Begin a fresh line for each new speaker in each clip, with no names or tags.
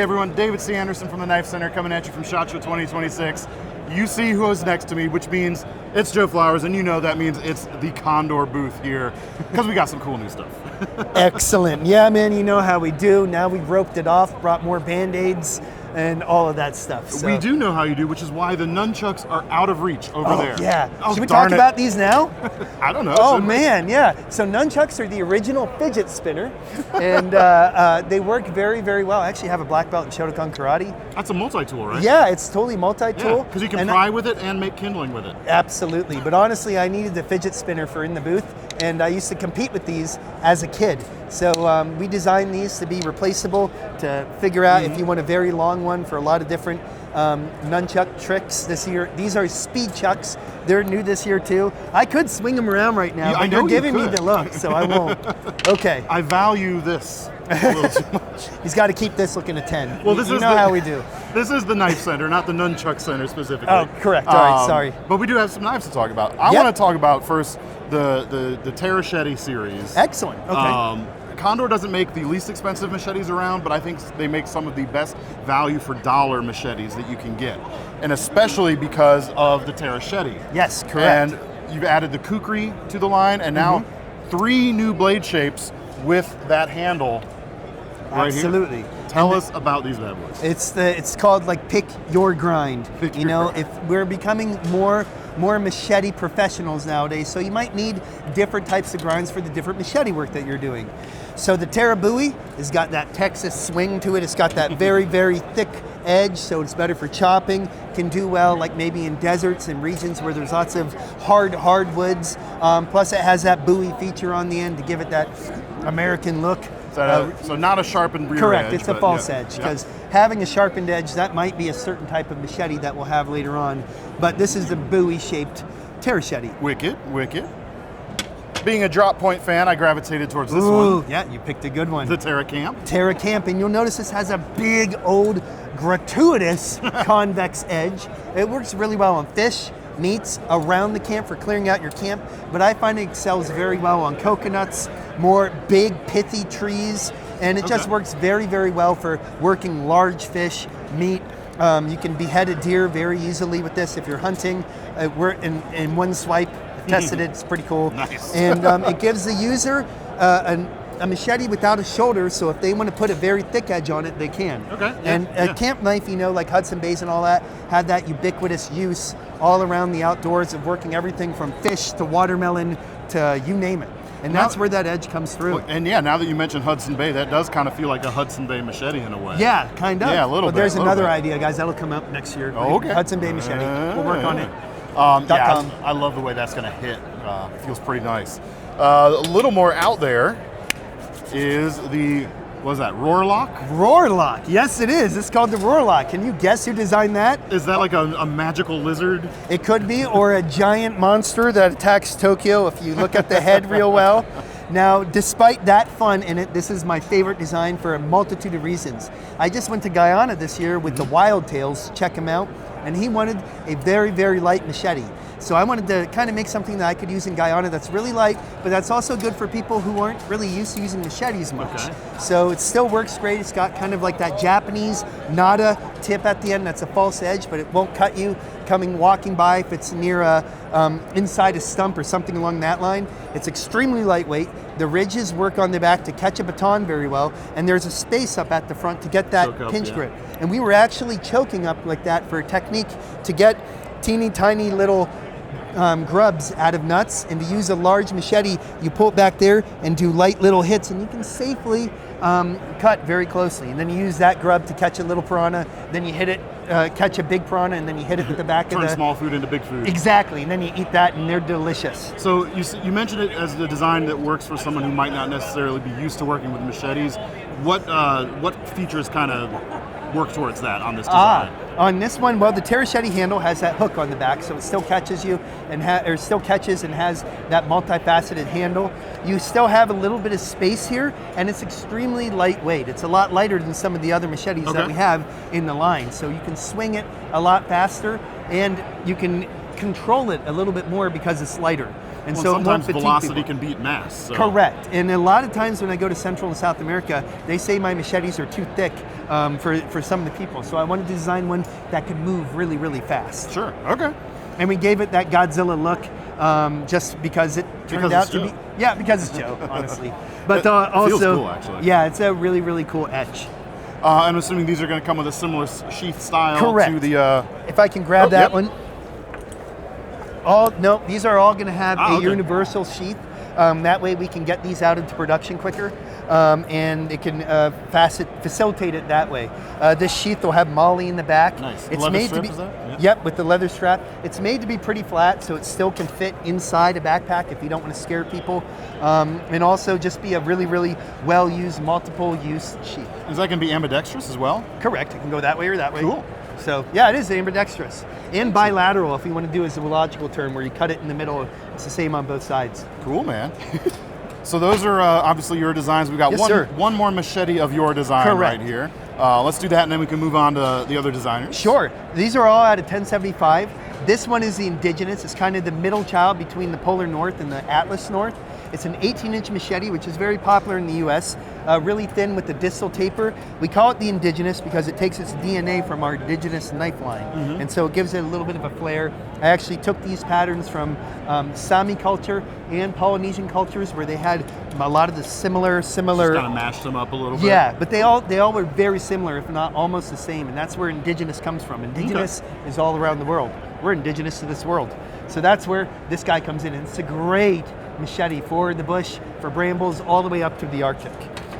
everyone, David C. Anderson from the Knife Center coming at you from SHOT Show 2026. You see who is next to me, which means it's Joe Flowers, and you know that means it's the Condor booth here, because we got some cool new stuff.
Excellent. Yeah, man, you know how we do. Now we've roped it off, brought more Band-Aids, and all of that stuff. So.
We do know how you do, which is why the nunchucks are out of reach over there.
Yeah.
Oh,
should we talk about these now?
I don't know.
Oh, man, yeah. So nunchucks are the original fidget spinner, and they work very, very well. I actually have a black belt in Shotokan Karate.
That's a multi-tool, right?
Yeah, it's totally multi-tool.
Because you can fry with it and make kindling with it.
Absolutely. But honestly, I needed the fidget spinner for in the booth, and I used to compete with these as a kid. So we designed these to be replaceable, to figure out if you want a very long one for a lot of different nunchuck tricks this year. These are speed chucks. They're new this year too. I could swing them around right now, but they're giving me the look, so I won't. Okay.
I value this a little too much.
He's got to keep this looking at 10.
Well, this
you
is
know how we do.
This is the Knife Center, not the Nunchuck Center specifically.
Oh, correct. All right, sorry.
But we do have some knives to talk about. I want to talk about first the Machete series.
Excellent. Okay.
Condor doesn't make the least expensive machetes around, but I think they make some of the best value for dollar machetes that you can get. And especially because of the Machete.
Yes, correct.
And you've added the kukri to the line, and now 3 new blade shapes with that handle right
Absolutely.
Here. Tell us about these bad boys.
It's called like pick your grind.
Pick
you
your
know,
grind.
if we're becoming more machete professionals nowadays, so you might need different types of grinds for the different machete work that you're doing. So the Terabui has got that Texas swing to it. It's got that very, very thick edge, so it's better for chopping. Can do well like maybe in deserts and regions where there's lots of hardwoods. Plus it has that buoy feature on the end to give it that American look.
So not a sharpened rear edge.
Correct, it's a false edge, because having a sharpened edge, that might be a certain type of machete that we'll have later on. But this is the buoy-shaped Machete.
Wicked, wicked. Being a drop point fan, I gravitated towards this one.
Yeah, you picked a good one.
The TerraCamp.
TerraCamp, and you'll notice this has a big, old, gratuitous convex edge. It works really well on fish, meats, around the camp for clearing out your camp, but I find it excels very well on coconuts, more big, pithy trees, and it just works very, very well for working large fish, meat. You can behead a deer very easily with this if you're hunting. We're in one swipe. Tested it, it's pretty cool.
Nice.
And it gives the user a machete without a shoulder, so if they want to put a very thick edge on it, they can.
Okay.
And a camp knife, you know, like Hudson Bays and all that, had that ubiquitous use all around the outdoors of working everything from fish to watermelon to you name it. And that's where that edge comes through.
And yeah, now that you mentioned Hudson Bay, that does kind of feel like a Hudson Bay machete in a way.
Yeah, kind of.
Yeah, a little
but
bit.
There's
little
another
bit.
idea, guys. That'll come up next year.
Oh, okay.
Hudson Bay machete. We'll work on it.
Yeah, I love the way that's going to hit. It feels pretty nice. A little more out there is the, what is that, Roarlock?
Roarlock. Yes, it is. It's called the Roarlock. Can you guess who designed that?
Is that like a magical lizard?
It could be, or a giant monster that attacks Tokyo if you look at the head real well. Now, despite that fun in it, this is my favorite design for a multitude of reasons. I just went to Guyana this year with the Wild Tails, check him out, and he wanted a very, very light machete. So I wanted to kind of make something that I could use in Guyana that's really light, but that's also good for people who aren't really used to using machetes much.
Okay.
So it still works great. It's got kind of like that Japanese nada tip at the end. That's a false edge, but it won't cut you walking by if it's near inside a stump or something along that line. It's extremely lightweight. The ridges work on the back to catch a baton very well, and there's a space up at the front to get that pinch grip. And we were actually choking up like that for a technique to get teeny tiny little grubs out of nuts, and to use a large machete, you pull it back there and do light little hits, and you can safely cut very closely. And then you use that grub to catch a little piranha, then you hit it, catch a big piranha, and then you hit it with the back of the...
Turn small food into big food.
Exactly, and then you eat that, and they're delicious.
So you mentioned it as the design that works for someone who might not necessarily be used to working with machetes. What features kind of work towards that on this design?
On this one, well, the Machete handle has that hook on the back, so it still catches you and has that multifaceted handle. You still have a little bit of space here, and it's extremely lightweight. It's a lot lighter than some of the other machetes that we have in the line, so you can swing it a lot faster, and you can control it a little bit more because it's lighter. And
Well,
so it won't
sometimes
fatigue
velocity
people.
can beat mass. So.
Correct. And a lot of times when I go to Central and South America, they say my machetes are too thick for some of the people. So I wanted to design one that could move really, really fast.
Sure. Okay.
And we gave it that Godzilla look just because it turned
Because
out
it's
to
Joe.
be. Yeah, because it's Joe, honestly. But
It feels
also,
cool, actually.
yeah, it's a really, really cool etch.
I'm assuming these are going to come with a similar sheath style
Correct.
to the.
If I can grab that
yep.
one. These are all going to have a
okay.
universal sheath. That way we can get these out into production quicker, and it can facilitate it that way. This sheath will have Molly in the back.
Nice.
It's
Leather
made
strip,
to be,
is that? Yeah.
Yep, with the leather strap. It's made to be pretty flat, so it still can fit inside a backpack if you don't want to scare people, and also just be a really, really well-used, multiple-use sheath.
Is that going to be ambidextrous as well?
Correct. It can go that way or that way.
Cool.
So yeah, it is ambidextrous and bilateral. If you want to do a zoological term where you cut it in the middle, it's the same on both sides.
Cool, man. So those are obviously your designs. We got
Yes, sir.
one more machete of your design
Correct.
right here. Let's do that, and then we can move on to the other designers.
Sure. These are all out of 1075. This one is the indigenous. It's kind of the middle child between the Polar North and the Atlas North. It's an 18-inch machete, which is very popular in the U.S., really thin with the distal taper. We call it the indigenous because it takes its DNA from our indigenous knife line, and so it gives it a little bit of a flair. I actually took these patterns from Sami culture and Polynesian cultures where they had a lot of the similar.
Just kind of mashed them up a little bit.
Yeah, but they all were very similar, if not almost the same, and that's where indigenous comes from. Indigenous is all around the world. We're indigenous to this world. So that's where this guy comes in, and it's a great machete for the bush, for brambles, all the way up to the Arctic.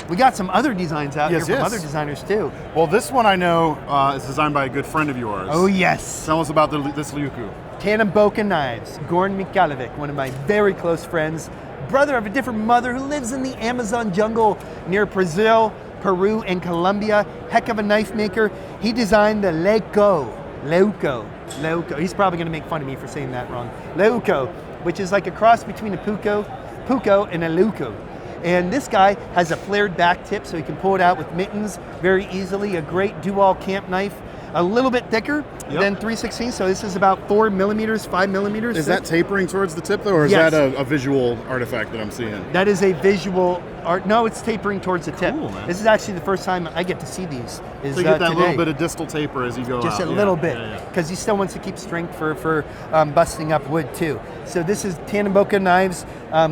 We got some other designs out here from other designers too.
Well, this one I know is designed by a good friend of yours.
Oh yes.
Tell us about this Liuku. Tannenboken
Knives, Gorn Mikalovic, one of my very close friends, brother of a different mother who lives in the Amazon jungle near Brazil, Peru, and Colombia. Heck of a knife maker. He designed the Leuco. He's probably going to make fun of me for saying that wrong. Leuco, which is like a cross between a puko and a Leuco. And this guy has a flared back tip, so he can pull it out with mittens very easily. A great dual camp knife, a little bit thicker than 3/16. So this is about 4 millimeters, 5 millimeters.
Is that tapering towards the tip though, or is
Yes.
that a visual artifact that I'm seeing?
That is a visual art. No, it's tapering towards the tip.
Cool, man.
This is actually the first time I get to see these. Is
So you get that
today.
little bit of distal taper as you go
Just
out.
a little
Yeah,
bit,
yeah, yeah.
because he still wants to keep strength for busting up wood too. So this is Tannenboken Knives,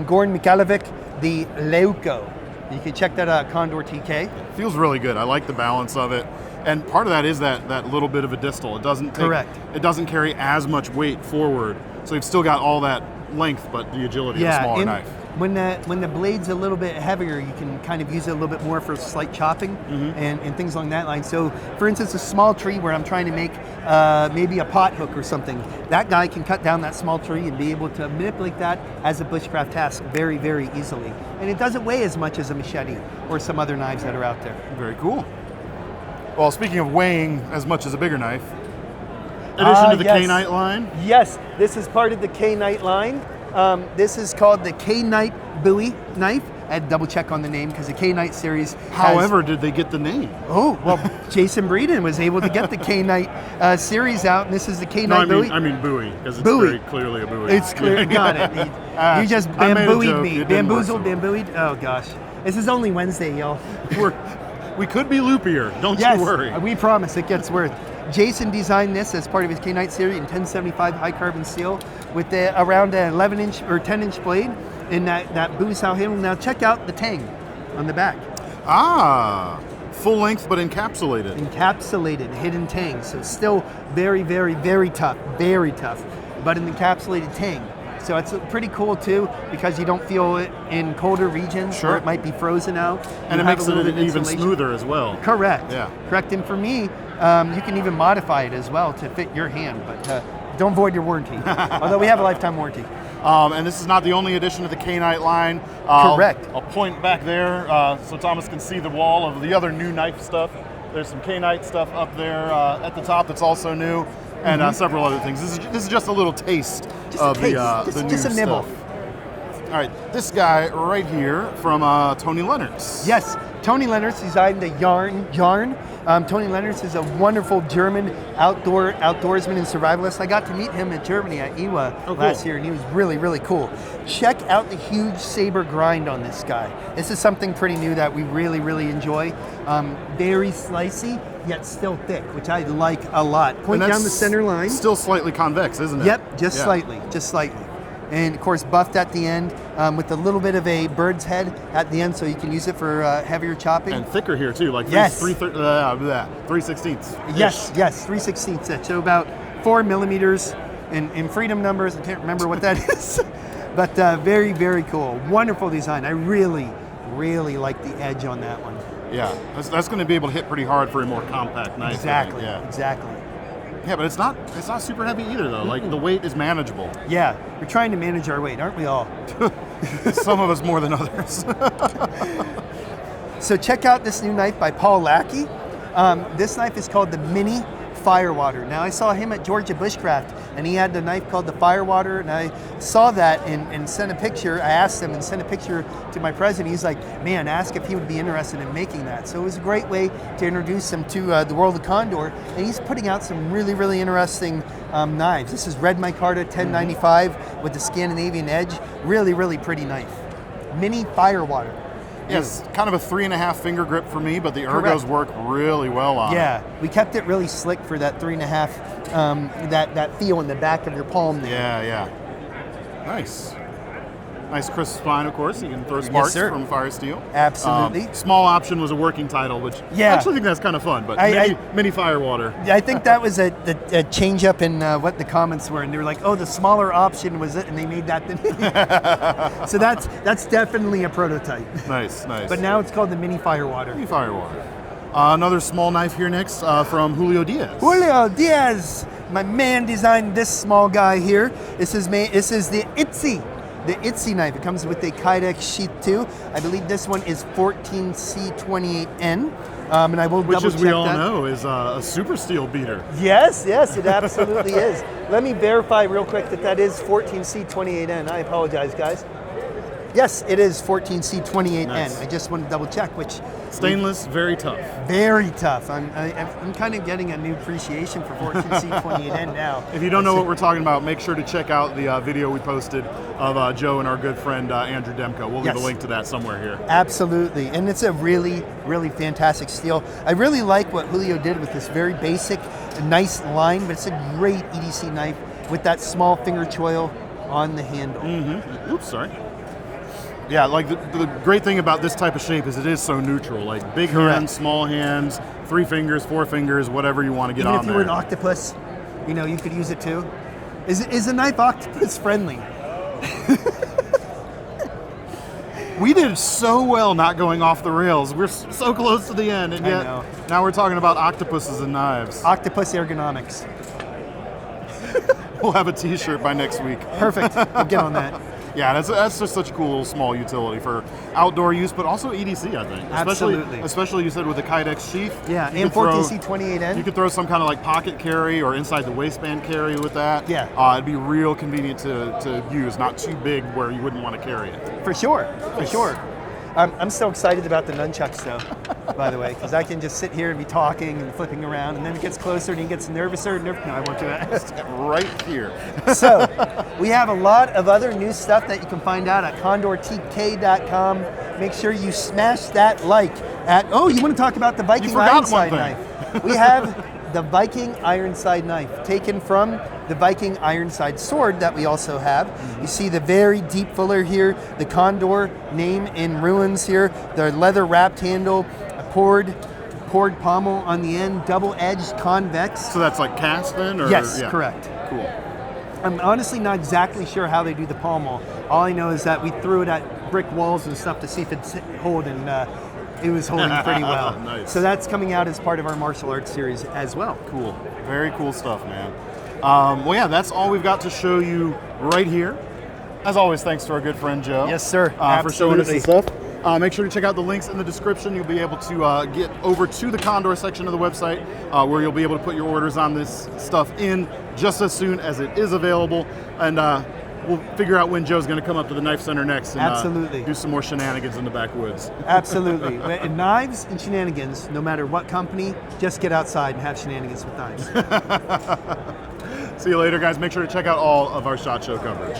Gorn Mikalovic, the Leuco. You can check that out, Condor TK.
Feels really good. I like the balance of it. And part of that is that little bit of a distal. It doesn't take,
Correct.
It doesn't carry as much weight forward. So you've still got all that length, but the agility of a smaller
and
knife.
when the blade's a little bit heavier, you can kind of use it a little bit more for slight chopping and things along that line. So, for instance, a small tree where I'm trying to make maybe a pot hook or something, that guy can cut down that small tree and be able to manipulate that as a bushcraft task very, very easily. And it doesn't weigh as much as a machete or some other knives that are out there.
Very cool. Well, speaking of weighing as much as a bigger knife, addition to the
yes.
K-Knight line.
Yes, this is part of the K-Knight line. This is called the K-Knight Bowie knife. I had to double check on the name because the K-Knight series has,
However, did they get the name?
oh, well, Jason Breeden was able to get the K-Knight series out, and this is the K-Knight Bowie.
I mean buoy, because it's
Buoy.
very clearly a buoy.
It's clear, got it. You just
I made a
bambooed
joke.
me.
It didn't work
Bamboozled,
so well.
bambooed. Oh, gosh. This is only Wednesday, y'all.
We could be loopier, don't
Yes,
you worry.
we promise it gets worth. Jason designed this as part of his K-Knight series in 1075 high carbon steel with around an 11-inch or 10-inch blade in that Bowie style handle. Now check out the tang on the back.
Ah, full length but encapsulated.
Encapsulated, hidden tang. So it's still very, very, very tough, but an encapsulated tang. So it's pretty cool too because you don't feel it in colder regions
Sure.
where it might be frozen out.
And
You
it
have
makes
a little
it
bit of
even
insulation.
smoother as well.
Correct.
Yeah.
Correct. And for me, you can even modify it as well to fit your hand, but don't void your warranty. Although we have a lifetime warranty.
And this is not the only addition to the K-Knight line.
Correct.
I'll point back there so Thomas can see the wall of the other new knife stuff. There's some K-Knight stuff up there at the top that's also new, and several other things. This is just a little taste of the new
just a nibble.
stuff. All right, this guy right here from Tony Leonard's.
Yes, Tony Lennertz designed the yarn. Tony Lennertz is a wonderful German outdoorsman and survivalist. I got to meet him in Germany at IWA last year, and he was really, really cool. Check out the huge saber grind on this guy. This is something pretty new that we really, really enjoy. Very slicey, yet still thick, which I like a lot. Point down the center line.
Still slightly convex, isn't it?
Yep, just slightly. And of course buffed at the end with a little bit of a bird's head at the end, so you can use it for heavier chopping.
And thicker here too, like 3/16.
Yes, 3/16. So about 4 millimeters in freedom numbers. I can't remember what that is, but very, very cool. Wonderful design. I really, really like the edge on that one.
Yeah, that's going to be able to hit pretty hard for a more compact knife.
Exactly.
Exactly. Yeah, but it's not super heavy either though. Like the weight is manageable.
Yeah, we're trying to manage our weight, aren't we all?
Some of us more than others.
So check out this new knife by Paul Lackey. This knife is called the Mini Firewater. Now I saw him at Georgia Bushcraft, and he had the knife called the Firewater, and I saw that and sent a picture. I asked him and sent a picture to my president. He's like, man, ask if he would be interested in making that. So it was a great way to introduce him to the world of Condor, and he's putting out some really, really interesting knives. This is Red Micarta 1095 with the Scandinavian edge. Really, really pretty knife. Mini Firewater.
Yes, kind of a 3.5 finger grip for me, but the ergos work really well on it.
Yeah, we kept it really slick for that 3.5, that feel in the back of your palm there.
Yeah. Nice. Nice crisp spine, of course. You can throw sparks from Fire Steel.
Absolutely.
Small Option was a working title, which I actually think that's kind of fun, but mini Firewater.
I think that was a change up in what the comments were, and they were like, oh, the smaller option was it, and they made that the mini. So that's definitely a prototype.
Nice.
But now it's called the Mini Firewater.
Mini Firewater. Another small knife here next from Julio Diaz.
Julio Diaz, my man, designed this small guy here. This is the Itzy. The Itzy knife. It comes with a Kydex sheath too. I believe this one is 14C28N. And I will double check that. Which, as we all
know, is a super steel beater.
Yes, it absolutely is. Let me verify real quick that is 14C28N. I apologize, guys. Yes, it is 14C28N. Nice. I just want to double check, which...
Stainless, very tough.
Very tough. I'm kind of getting a new appreciation for 14C28N now.
If you don't know what we're talking about, make sure to check out the video we posted of Joe and our good friend Andrew Demko. We'll leave a link to that somewhere here.
Absolutely. And it's a really, really fantastic steel. I really like what Julio did with this very basic, nice line, but it's a great EDC knife with that small finger choil on the handle.
Mm-hmm. Oops, sorry. Yeah, like the great thing about this type of shape is it is so neutral. Like big hands, small hands, 3 fingers, 4 fingers, whatever you want to get on there.
Even if you were an octopus, you could use it too. Is a knife octopus friendly?
We did so well not going off the rails. We're so close to the end, and yet now we're talking about octopuses and knives.
Octopus ergonomics.
We'll have a t-shirt by next week.
Perfect. We'll get on that.
Yeah, that's just such a cool little small utility for outdoor use, but also EDC, I think.
Absolutely.
Especially you said with the Kydex sheath.
Yeah, and 14C28N.
You could throw some kind of like pocket carry or inside the waistband carry with that.
Yeah.
It'd be real convenient to use, not too big where you wouldn't want to carry it.
For sure. I'm so excited about the nunchucks, though, by the way, because I can just sit here and be talking and flipping around, and then it gets closer and he gets nervouser. No, I won't do that.
Right here.
So, we have a lot of other new stuff that you can find out at condortk.com. Make sure you smash that like at, you want to talk about the Viking Ironside knife. We have the Viking Ironside knife, taken from the Viking Ironside sword that we also have. You see the very deep fuller here, the Condor name in ruins here, the leather wrapped handle, a poured pommel on the end, double-edged convex.
So that's like cast then? Or?
Yes, correct.
Cool.
I'm honestly not exactly sure how they do the pommel. All I know is that we threw it at brick walls and stuff to see if it'd hold, and it was holding pretty well.
Nice.
So that's coming out as part of our martial arts series as well.
Cool. Very cool stuff, man. That's all we've got to show you right here. As always, thanks to our good friend Joe.
Yes, sir.
For showing us this stuff. Make sure to check out the links in the description. You'll be able to get over to the Condor section of the website where you'll be able to put your orders on this stuff in just as soon as it is available. And we'll figure out when Joe's going to come up to the Knife Center next and
Absolutely.
do some more shenanigans in the backwoods.
Absolutely. And knives and shenanigans, no matter what company, just get outside and have shenanigans with knives.
See you later, guys. Make sure to check out all of our SHOT Show coverage.